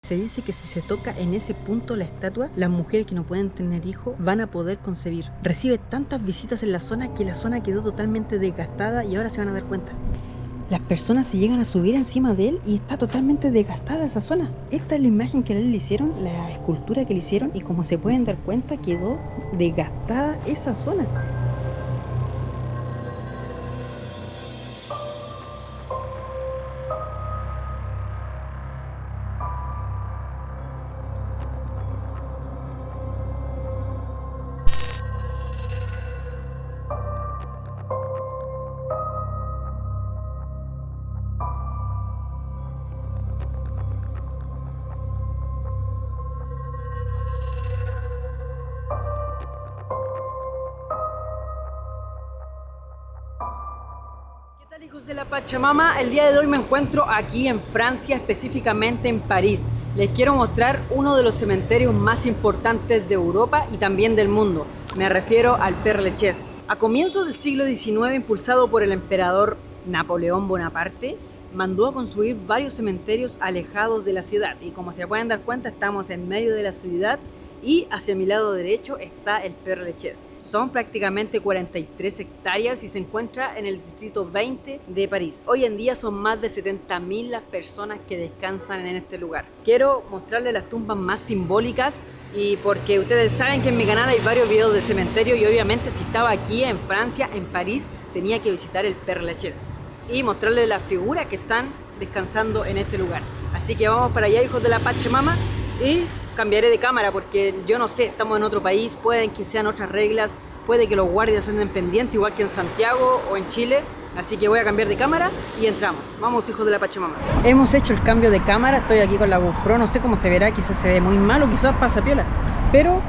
Se dice que si se toca en ese punto la estatua, las mujeres que no pueden tener hijos van a poder concebir. Recibe tantas visitas en la zona que la zona quedó totalmente desgastada y ahora se van a dar cuenta. Las personas se llegan a subir encima de él y está totalmente desgastada esa zona. Esta es la imagen que a él le hicieron, la escultura que le hicieron, y como se pueden dar cuenta quedó desgastada esa zona. Hijos de la Pachamama, el día de hoy me encuentro aquí en Francia, específicamente en París. Les quiero mostrar uno de los cementerios más importantes de Europa y también del mundo. Me refiero al Père Lachaise. A comienzos del siglo XIX, impulsado por el emperador Napoleón Bonaparte, mandó a construir varios cementerios alejados de la ciudad. Y como se pueden dar cuenta, estamos en medio de la ciudad. Y hacia mi lado derecho está el Père Lachaise. Son prácticamente 43 hectáreas y se encuentra en el distrito 20 de París. Hoy en día son más de 70.000 las personas que descansan en este lugar. Quiero mostrarles las tumbas más simbólicas y porque ustedes saben que en mi canal hay varios videos de cementerio y obviamente si estaba aquí en Francia, en París, tenía que visitar el Père Lachaise y mostrarles las figuras que están descansando en este lugar. Así que vamos para allá, hijos de la Pachamama, y cambiaré de cámara porque yo no sé, estamos en otro país, pueden que sean otras reglas, puede que los guardias anden pendientes igual que en Santiago o en Chile, así que voy a cambiar de cámara y entramos. Vamos, hijos de la Pachamama. Hemos hecho el cambio de cámara, estoy aquí con la GoPro, no sé cómo se verá, quizás se ve muy mal o quizás pasa piola, pero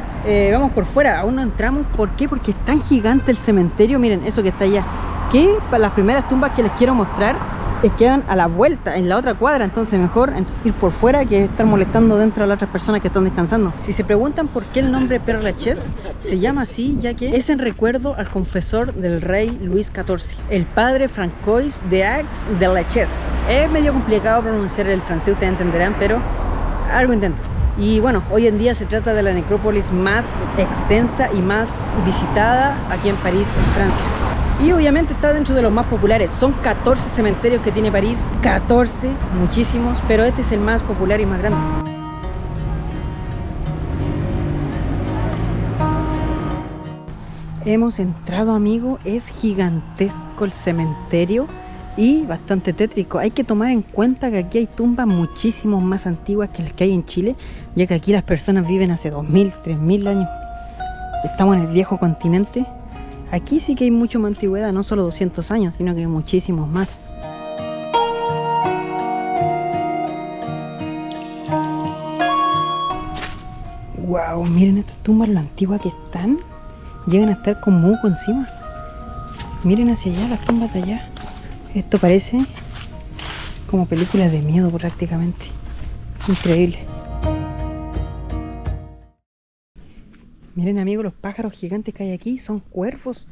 vamos por fuera, aún no entramos. ¿Por qué? Porque es tan gigante el cementerio, miren eso que está allá, que para las primeras tumbas que les quiero mostrar quedan a la vuelta, en la otra cuadra, entonces mejor ir por fuera que estar molestando dentro a las otras personas que están descansando. Si se preguntan por qué el nombre Père Lachaise, se llama así ya que es en recuerdo al confesor del rey Luis XIV, el padre Francois de Aix de Lachaise. Es medio complicado pronunciar el francés, ustedes entenderán, pero algo intento. Y bueno, hoy en día se trata de la necrópolis más extensa y más visitada aquí en París, en Francia. Y obviamente está dentro de los más populares. Son 14 cementerios que tiene París. 14, muchísimos, pero este es el más popular y más grande. Hemos entrado, amigo. Es gigantesco el cementerio y bastante tétrico. Hay que tomar en cuenta que aquí hay tumbas muchísimo más antiguas que las que hay en Chile, ya que aquí las personas viven hace 2000, 3000 años. Estamos en el viejo continente. Aquí sí que hay mucho más antigüedad, no solo 200 años, sino que hay muchísimos más. Wow, miren estas tumbas, lo antiguas que están. Llegan a estar con musgo encima. Miren hacia allá, las tumbas de allá. Esto parece como películas de miedo prácticamente. Increíble. Miren, amigos, los pájaros gigantes que hay aquí son cuervos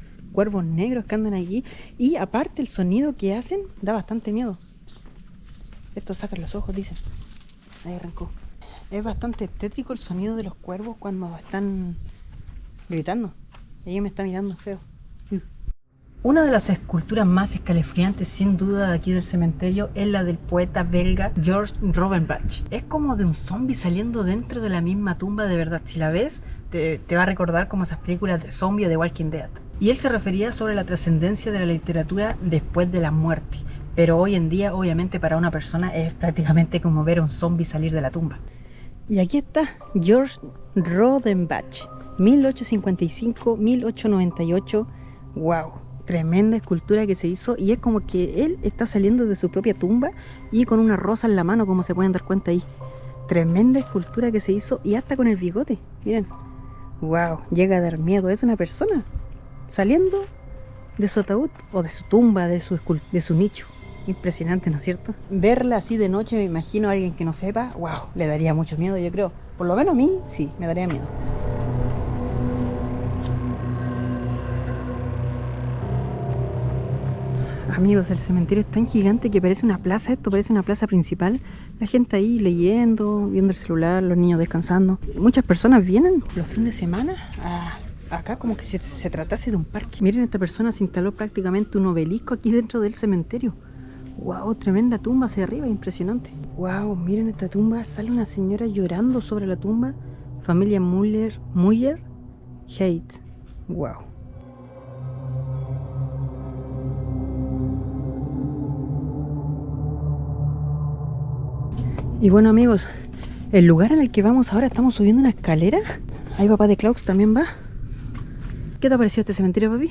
negros que andan aquí. Y aparte el sonido que hacen da bastante miedo. Esto saca los ojos, dicen. Ahí arrancó. Es bastante tétrico el sonido de los cuervos cuando están gritando. Y ella me está mirando feo. Una de las esculturas más escalofriantes sin duda de aquí del cementerio es la del poeta belga Georges Rodenbach. Es como de un zombie saliendo dentro de la misma tumba, de verdad. Si la ves, te va a recordar como esas películas de zombie o de Walking Dead. Y él se refería sobre la trascendencia de la literatura después de la muerte. Pero hoy en día, obviamente, para una persona es prácticamente como ver a un zombie salir de la tumba. Y aquí está Georges Rodenbach, 1855-1898. ¡Wow! Tremenda escultura que se hizo, y es como que él está saliendo de su propia tumba y con una rosa en la mano, como se pueden dar cuenta ahí. Tremenda escultura que se hizo, y hasta con el bigote, miren. Wow, llega a dar miedo. Es una persona saliendo de su ataúd o de su tumba, de su nicho. Impresionante, ¿no es cierto? Verla así de noche, me imagino a alguien que no sepa, wow, le daría mucho miedo, yo creo. Por lo menos a mí, sí, me daría miedo. Amigos, el cementerio es tan gigante que parece una plaza. Esto parece una plaza principal. La gente ahí leyendo, viendo el celular, los niños descansando. Muchas personas vienen los fines de semana acá como que se tratase de un parque. Miren, esta persona se instaló prácticamente un obelisco aquí dentro del cementerio. Wow, tremenda tumba hacia arriba, impresionante. Wow, miren esta tumba. Sale una señora llorando sobre la tumba. Familia Muller Hate. Wow. Y bueno, amigos, el lugar en el que vamos ahora, estamos subiendo una escalera. Ahí papá de Klaus también va. ¿Qué te ha parecido este cementerio, papi?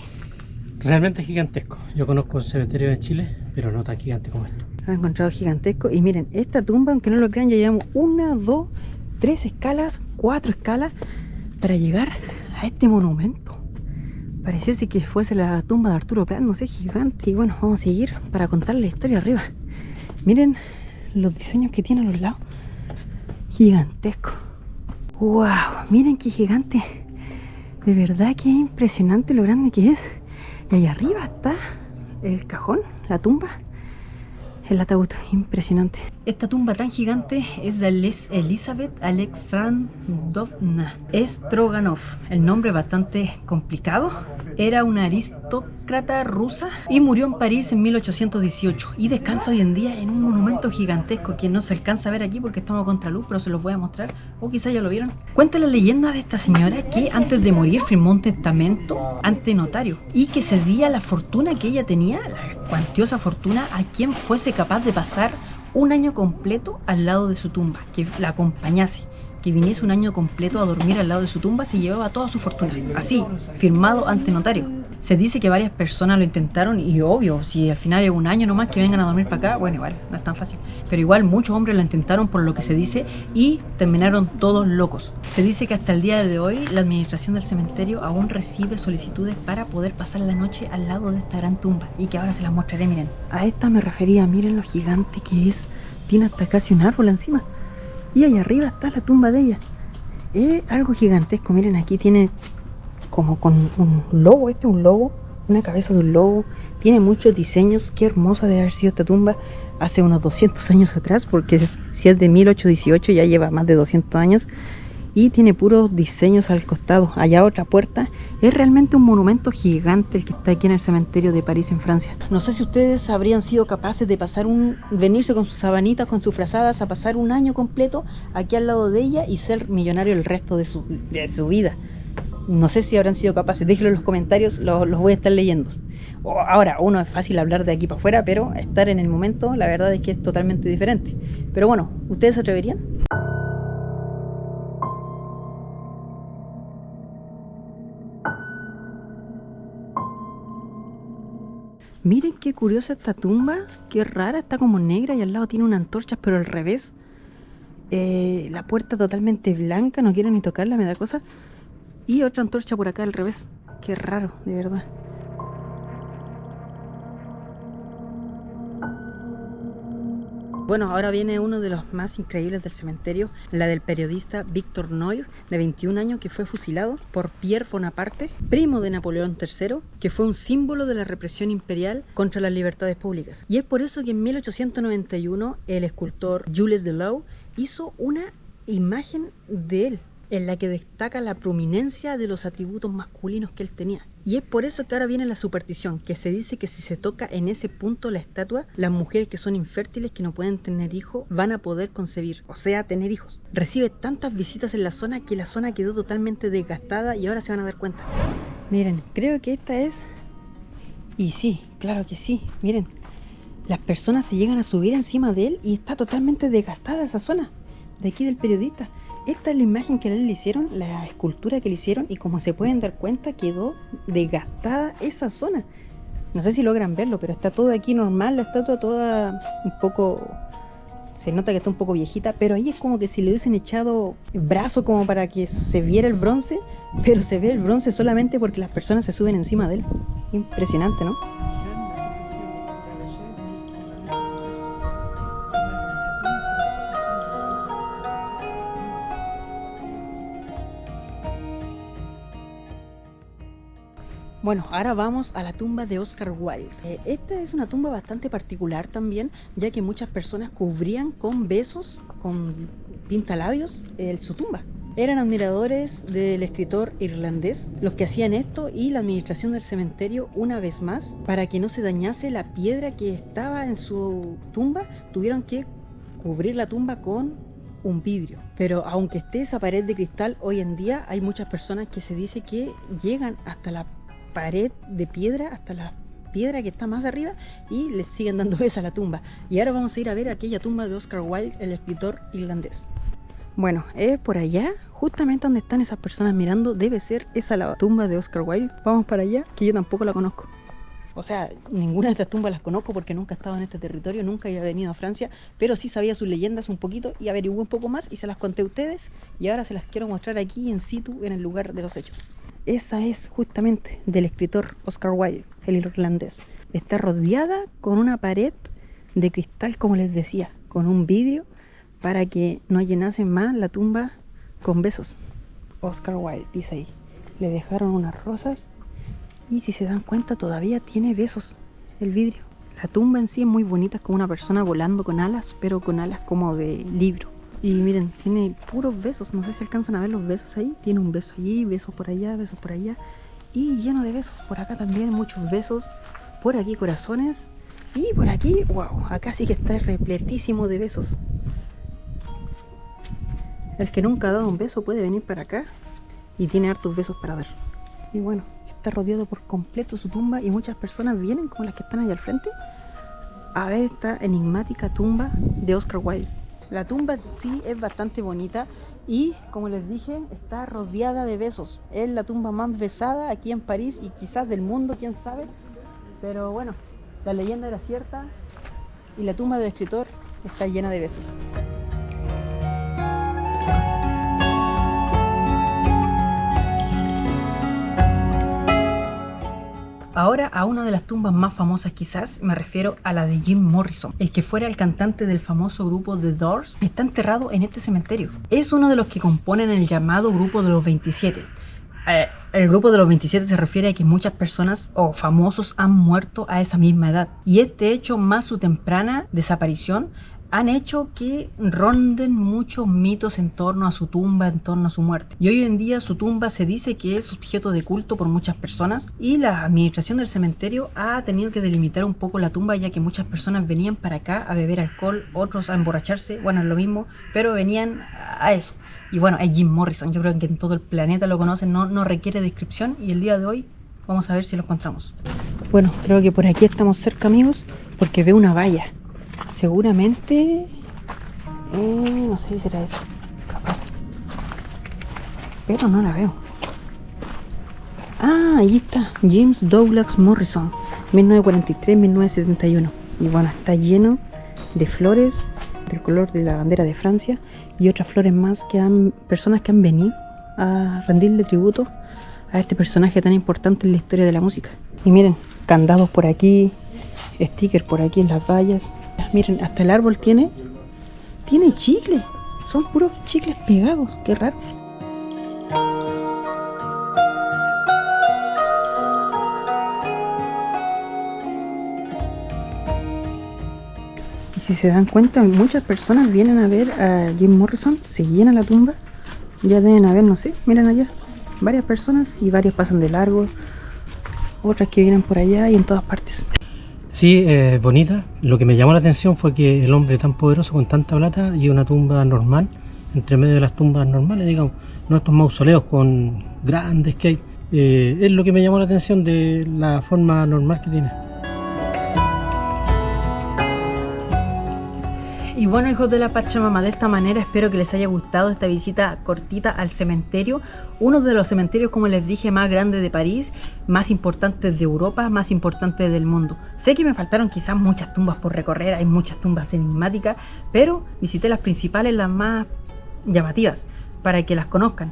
Realmente gigantesco. Yo conozco el cementerio de Chile, pero no tan gigante como esto. Lo he encontrado gigantesco. Y miren, esta tumba, aunque no lo crean, ya llevamos 1, 2, 3 escalas, 4 escalas para llegar a este monumento. Pareciese que fuese la tumba de Arturo Prat, no sé, gigante. Y bueno, vamos a seguir para contar la historia arriba. Miren los diseños que tiene a los lados. Gigantesco. Wow, miren qué gigante. De verdad que es impresionante lo grande que es. Y ahí arriba está el cajón, la tumba. El ataúd, impresionante. Esta tumba tan gigante es de Elizabeth Alexandrovna Stroganov. El nombre es bastante complicado. Era una aristócrata rusa y murió en París en 1818. Y descansa hoy en día en un monumento gigantesco que no se alcanza a ver aquí porque estamos a contraluz, pero se los voy a mostrar. O quizá ya lo vieron. Cuenta la leyenda de esta señora que antes de morir firmó un testamento ante notario y que cedía la fortuna que ella tenía, la cuantiosa fortuna, a quien fuese capaz de pasar un año completo al lado de su tumba, que la acompañase, que viniese un año completo a dormir al lado de su tumba. Se llevaba toda su fortuna, así, firmado ante notario. Se dice que varias personas lo intentaron y obvio, si al final es un año nomás que vengan a dormir para acá, bueno, igual, no es tan fácil. Pero igual muchos hombres lo intentaron por lo que se dice y terminaron todos locos. Se dice que hasta el día de hoy la administración del cementerio aún recibe solicitudes para poder pasar la noche al lado de esta gran tumba y que ahora se las mostraré, miren. A esta me refería, miren lo gigante que es. Tiene hasta casi un árbol encima. Y ahí arriba está la tumba de ella. Es algo gigantesco, miren, aquí tiene como con un lobo, un lobo, una cabeza de un lobo. Tiene muchos diseños. Qué hermosa debe haber sido esta tumba hace unos 200 años atrás, porque si es de 1818 ya lleva más de 200 años. Y tiene puros diseños al costado. Allá otra puerta. Es realmente un monumento gigante el que está aquí en el cementerio de París, en Francia. No sé si ustedes habrían sido capaces de pasar venirse con sus sabanitas, con sus frazadas, a pasar un año completo aquí al lado de ella y ser millonario el resto de su vida. No sé si habrán sido capaces. Déjenlo en los comentarios, los voy a estar leyendo. Ahora, uno es fácil hablar de aquí para afuera, pero estar en el momento, la verdad es que es totalmente diferente. Pero bueno, ¿ustedes se atreverían? Miren qué curiosa esta tumba, qué rara, está como negra y al lado tiene una antorcha, pero al revés. La puerta totalmente blanca, no quiero ni tocarla, me da cosa. Y otra antorcha por acá al revés. Qué raro, de verdad. Bueno, ahora viene uno de los más increíbles del cementerio, la del periodista Victor Noir, de 21 años, que fue fusilado por Pierre Bonaparte, primo de Napoleón III, que fue un símbolo de la represión imperial contra las libertades públicas. Y es por eso que en 1891 el escultor Jules Delou hizo una imagen de él, en la que destaca la prominencia de los atributos masculinos que él tenía. Y es por eso que ahora viene la superstición, que se dice que si se toca en ese punto la estatua, las mujeres que son infértiles, que no pueden tener hijos, van a poder concebir, o sea, tener hijos. Recibe tantas visitas en la zona que la zona quedó totalmente desgastada y ahora se van a dar cuenta. Miren, creo que esta es... Y sí, claro que sí, miren. Las personas se llegan a subir encima de él y está totalmente desgastada esa zona de aquí del periodista. Esta es la imagen que a él le hicieron, la escultura que le hicieron, y como se pueden dar cuenta quedó desgastada esa zona. No sé si logran verlo, pero está todo aquí normal, la estatua toda un poco... Se nota que está un poco viejita, pero ahí es como que si le hubiesen echado brazo como para que se viera el bronce, pero se ve el bronce solamente porque las personas se suben encima de él. Impresionante, ¿no? Bueno, ahora vamos a la tumba de Oscar Wilde. Esta es una tumba bastante particular también, ya que muchas personas cubrían con besos, con pintalabios, su tumba. Eran admiradores del escritor irlandés los que hacían esto, y la administración del cementerio, una vez más, para que no se dañase la piedra que estaba en su tumba, tuvieron que cubrir la tumba con un vidrio. Pero aunque esté esa pared de cristal, hoy en día hay muchas personas que se dice que llegan hasta la pared de piedra, hasta la piedra que está más arriba, y les siguen dando besos a la tumba. Y ahora vamos a ir a ver aquella tumba de Oscar Wilde, el escritor irlandés. Bueno, es por allá, justamente donde están esas personas mirando, debe ser esa la tumba de Oscar Wilde. Vamos para allá, que yo tampoco la conozco. O sea, ninguna de estas tumbas las conozco porque nunca he estado en este territorio, nunca había venido a Francia, pero sí sabía sus leyendas un poquito y averigué un poco más y se las conté a ustedes, y ahora se las quiero mostrar aquí in situ, en el lugar de los hechos. Esa es justamente del escritor Oscar Wilde, el irlandés. Está rodeada con una pared de cristal, como les decía, con un vidrio para que no llenasen más la tumba con besos. Oscar Wilde, dice ahí. Le dejaron unas rosas y, si se dan cuenta, todavía tiene besos el vidrio. La tumba en sí es muy bonita, es como una persona volando con alas, pero con alas como de libro. Y miren, tiene puros besos, no sé si alcanzan a ver los besos ahí. Tiene un beso allí, besos por allá, y lleno de besos. Por acá también muchos besos, por aquí corazones, y por aquí, wow, acá sí que está repletísimo de besos. El que nunca ha dado un beso puede venir para acá y tiene hartos besos para dar. Y bueno, está rodeado por completo su tumba, y muchas personas vienen, como las que están ahí al frente, a ver esta enigmática tumba de Oscar Wilde. La tumba sí es bastante bonita y, como les dije, está rodeada de besos. Es la tumba más besada aquí en París y quizás del mundo, quién sabe. Pero bueno, la leyenda era cierta y la tumba del escritor está llena de besos. Ahora a una de las tumbas más famosas, quizás me refiero a la de Jim Morrison. El que fuera el cantante del famoso grupo The Doors está enterrado en este cementerio. Es uno de los que componen el llamado grupo de los 27. El grupo de los 27 se refiere a que muchas personas o famosos han muerto a esa misma edad. Y este hecho, más su temprana desaparición, han hecho que ronden muchos mitos en torno a su tumba, en torno a su muerte. Y hoy en día su tumba se dice que es objeto de culto por muchas personas, y la administración del cementerio ha tenido que delimitar un poco la tumba, ya que muchas personas venían para acá a beber alcohol, otros a emborracharse, bueno, es lo mismo, pero venían a eso. Y bueno, es Jim Morrison, yo creo que en todo el planeta lo conocen, no requiere descripción, y el día de hoy vamos a ver si lo encontramos. Bueno, creo que por aquí estamos cerca, amigos, porque veo una valla. Seguramente, no sé si será esa, capaz, pero no la veo. Ah, ahí está, James Douglas Morrison, 1943-1971. Y bueno, está lleno de flores del color de la bandera de Francia y otras flores más, personas que han venido a rendirle tributo a este personaje tan importante en la historia de la música. Y miren, candados por aquí, stickers por aquí en las vallas. Miren, hasta el árbol tiene chicle. Son puros chicles pegados, qué raro. Y si se dan cuenta, muchas personas vienen a ver a Jim Morrison, se llena la tumba. Ya deben haber, no sé, miren allá, varias personas, y varias pasan de largo, otras que vienen por allá y en todas partes. Sí, bonita. Lo que me llamó la atención fue que el hombre tan poderoso con tanta plata y una tumba normal, entre medio de las tumbas normales, digamos, no estos mausoleos con grandes que hay. Es lo que me llamó la atención de la forma normal que tiene. Y bueno, hijos de la Pachamama, de esta manera espero que les haya gustado esta visita cortita al cementerio, uno de los cementerios, como les dije, más grandes de París, más importantes de Europa, más importantes del mundo. Sé que me faltaron quizás muchas tumbas por recorrer, hay muchas tumbas enigmáticas, pero visité las principales, las más llamativas, para que las conozcan.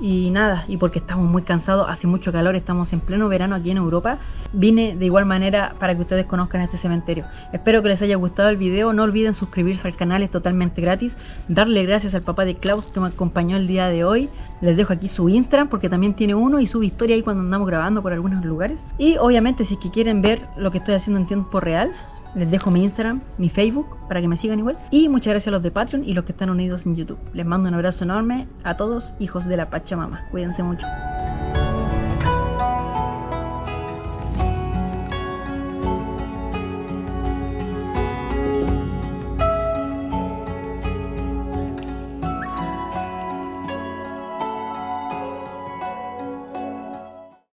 Y nada, y porque estamos muy cansados, hace mucho calor, estamos en pleno verano aquí en Europa, vine de igual manera para que ustedes conozcan este cementerio. Espero que les haya gustado el video, no olviden suscribirse al canal, es totalmente gratis. Darle gracias al papá de Klaus que me acompañó el día de hoy. Les dejo aquí su Instagram porque también tiene uno y sube historia ahí cuando andamos grabando por algunos lugares. Y obviamente si es que quieren ver lo que estoy haciendo en tiempo real, les dejo mi Instagram, mi Facebook, para que me sigan igual. Y muchas gracias a los de Patreon y los que están unidos en YouTube. Les mando un abrazo enorme a todos, hijos de la Pachamama. Cuídense mucho.